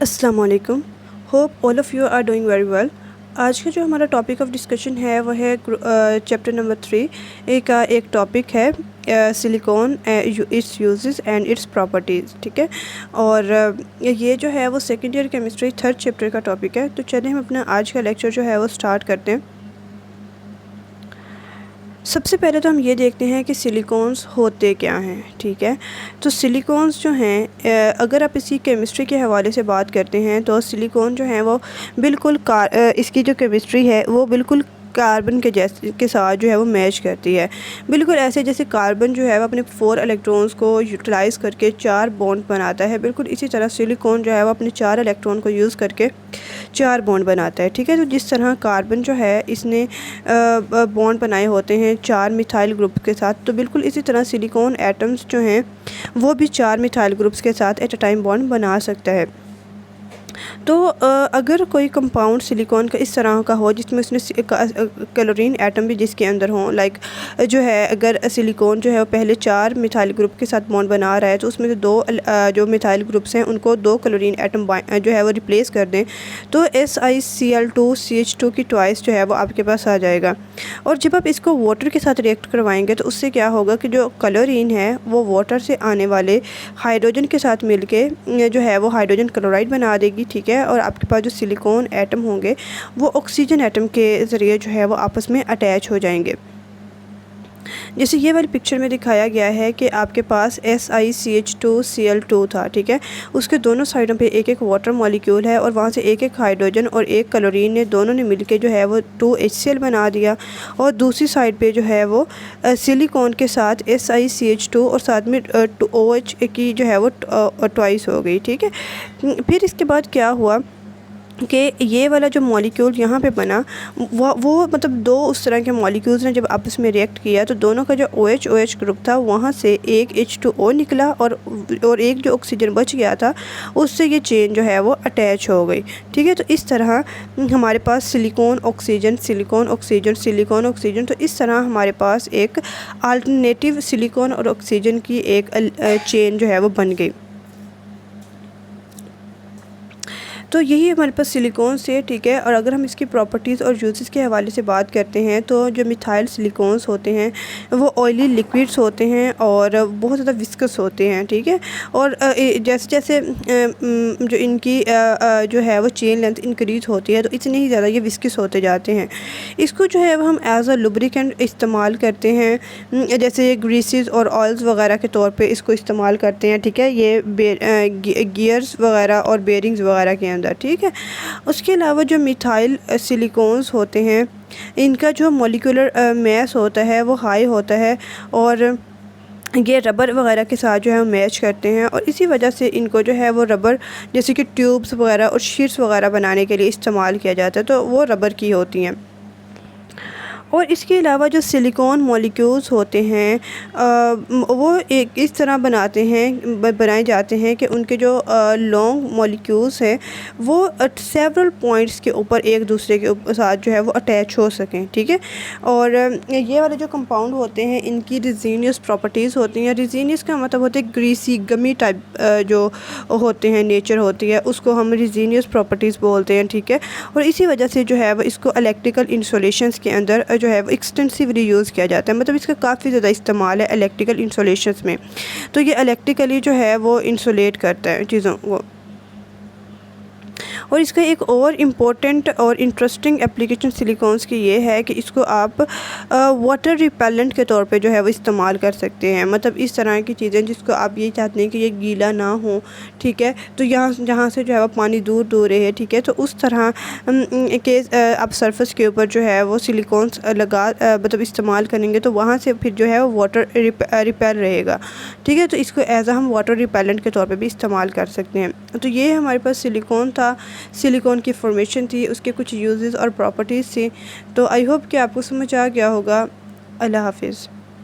अस्सलाम वालेकुम। Hope all of you are doing very well. आज का जो हमारा टॉपिक ऑफ डिस्कशन है वो है चैप्टर नंबर 3 का एक टॉपिक है silicon, it's uses and it's properties. ठीक है, और ये जो है वो second year chemistry third chapter का टॉपिक है। तो चलिए हम अपना आज का लेक्चर जो है वो स्टार्ट करते हैं। सबसे पहले तो हम ये देखते हैं कि सिलिकॉन्स होते क्या हैं। ठीक है, तो सिलिकॉन्स जो हैं, अगर आप इसकी केमिस्ट्री के हवाले से बात करते हैं तो सिलिकॉन जो है वो बिल्कुल इसकी जो केमिस्ट्री है वो बिल्कुल कार्बन के साथ जो है वो मैच करती है। बिल्कुल ऐसे जैसे कार्बन जो है वो अपने 4 इलेक्ट्रॉन्स को यूटिलाइज़ करके 4 बॉन्ड बनाता है, बिल्कुल इसी तरह सिलिकॉन जो है वो अपने 4 इलेक्ट्रॉन को यूज़ करके 4 बॉन्ड बनाता है। ठीक है, तो जिस तरह कार्बन जो है इसने बॉन्ड बनाए होते हैं 4 मिथाइल ग्रुप के साथ, तो बिल्कुल इसी तरह सिलिकॉन एटम्स जो हैं वो भी 4 मिथाइल ग्रुप्स के साथ एट अ टाइम बॉन्ड बना सकता है। तो अगर कोई कंपाउंड सिलिकॉन का इस तरह का हो जिसमें उसने क्लोरीन एटम भी जिसके अंदर हो, लाइक जो है अगर सिलिकॉन जो है वो पहले 4 मिथाइल ग्रुप के साथ बॉन्ड बना रहा है तो उसमें से 2 जो मिथाइल ग्रुप्स हैं उनको 2 क्लोरीन एटम जो है वो रिप्लेस कर दें, तो SiCl2CH2 की ट्वाइस जो है वो आपके पास आ जाएगा। और जब आप इसको वाटर के साथ रिएक्ट करवाएंगे तो उससे क्या होगा कि जो क्लोरीन है वो वाटर से आने वाले हाइड्रोजन के साथ मिलके जो है वो हाइड्रोजन क्लोराइड बना देगी। ठीक है, और आपके पास जो सिलिकॉन एटम होंगे वो ऑक्सीजन एटम के ज़रिए जो है वो आपस में अटैच हो जाएंगे। जैसे ये वाली पिक्चर में दिखाया गया है कि आपके पास SiCH2Cl2 था। ठीक है, उसके दोनों साइडों पे एक एक वाटर मॉलिक्यूल है और वहाँ से एक एक हाइड्रोजन और एक क्लोरीन ने दोनों ने मिलके जो है वो 2HCl बना दिया। और दूसरी साइड पे जो है वो सिलिकॉन के साथ SiCH2 और साथ में OH की जो है वो ट्वाइस हो गई। ठीक है, फिर इसके बाद क्या हुआ कि ये वाला जो मॉलिक्यूल यहाँ पे बना वो मतलब 2 उस तरह के मॉलिक्यूल्स ने जब आपस में रिएक्ट किया तो दोनों का जो OH ग्रुप था वहाँ से एक H2O निकला और एक जो ऑक्सीजन बच गया था उससे ये चेन जो है वो अटैच हो गई। ठीक है, तो इस तरह हमारे पास silicon oxygen silicon oxygen silicon oxygen, तो इस तरह हमारे पास एक अल्टरनेटिव सिलिकॉन और ऑक्सीजन की एक चेन जो है वो बन गई। तो यही हमारे पास सिलिकॉन से। ठीक है, और अगर हम इसकी प्रॉपर्टीज़ और यूजेस के हवाले से बात करते हैं तो जो मिथाइल सिलिकॉन्स होते हैं वो ऑयली लिक्विड्स होते हैं और बहुत ज़्यादा विस्कस होते हैं। ठीक है, और जैसे जैसे जो इनकी जो है वो चेन लेंथ इंक्रीज़ होती है तो इतने ही ज़्यादा ये विस्कस होते जाते हैं। इसको जो है हम एज अ लुब्रिकेंट इस्तेमाल करते हैं, जैसे ग्रीसेस और ऑयल्स वगैरह के तौर पे इसको इस्तेमाल करते हैं। ठीक है, ये गियर्स वगैरह और बेरिंग्स वगैरह के अंदर। ठीक है, उसके अलावा जो मिथाइल सिलिकॉन्स होते हैं इनका जो मॉलिक्यूलर मैस होता है वो हाई होता है और ये रबर वगैरह के साथ जो है मैच करते हैं और इसी वजह से इनको जो है वो रबर जैसे कि ट्यूब्स वगैरह और शीट्स वगैरह बनाने के लिए इस्तेमाल किया जाता है, तो वो रबर की होती हैं। और इसके अलावा जो सिलिकॉन मॉलिक्यूल्स होते हैं वो एक इस तरह बनाए जाते हैं कि उनके जो लॉन्ग मॉलिक्यूल्स हैं वो सेवरल पॉइंट्स के ऊपर एक दूसरे के साथ जो है वो अटैच हो सकें। ठीक है, और ये वाले जो कंपाउंड होते हैं इनकी रिजीनियस प्रॉपर्टीज़ होती हैं। रिजीनियस का मतलब होता है ग्रीसी गमी टाइप जो होते हैं नेचर होती है उसको हम रिजीनियस प्रॉपर्टीज़ बोलते हैं। ठीक है, और इसी वजह से जो है वो इसको इलेक्ट्रिकल इंसुलेशंस के अंदर जो है वो एक्सटेंसिवली यूज़ किया जाता है, मतलब इसका काफ़ी ज़्यादा इस्तेमाल है इलेक्ट्रिकल इंसुलेशंस में। तो ये इलेक्ट्रिकली जो है वो इंसुलेट करता है चीज़ों को। और इसका एक और इम्पोर्टेंट और इंटरेस्टिंग एप्लीकेशन सिलिकॉन्स की ये है कि इसको आप वाटर रिपेलेंट के तौर पे जो है वो इस्तेमाल कर सकते हैं, मतलब इस तरह की चीज़ें जिसको आप ये चाहते हैं कि ये गीला ना हो। ठीक है, तो यहाँ जहाँ से जो है वो पानी दूर दूर रहे। ठीक है, तो उस तरह के आप सरफेस के ऊपर जो है वो सिलिकॉन्स मतलब इस्तेमाल करेंगे तो वहाँ से फिर जो है वो वाटर रिपेल रहेगा। ठीक है, तो इसको एज हम वाटर रिपेलेंट के तौर पर भी इस्तेमाल कर सकते हैं। तो ये हमारे पास सिलिकॉन था, सिलिकॉन की फॉर्मेशन थी, उसके कुछ यूजेस और प्रॉपर्टीज़ थी। तो आई होप कि आपको समझ आ गया होगा। अल्लाह हाफिज़।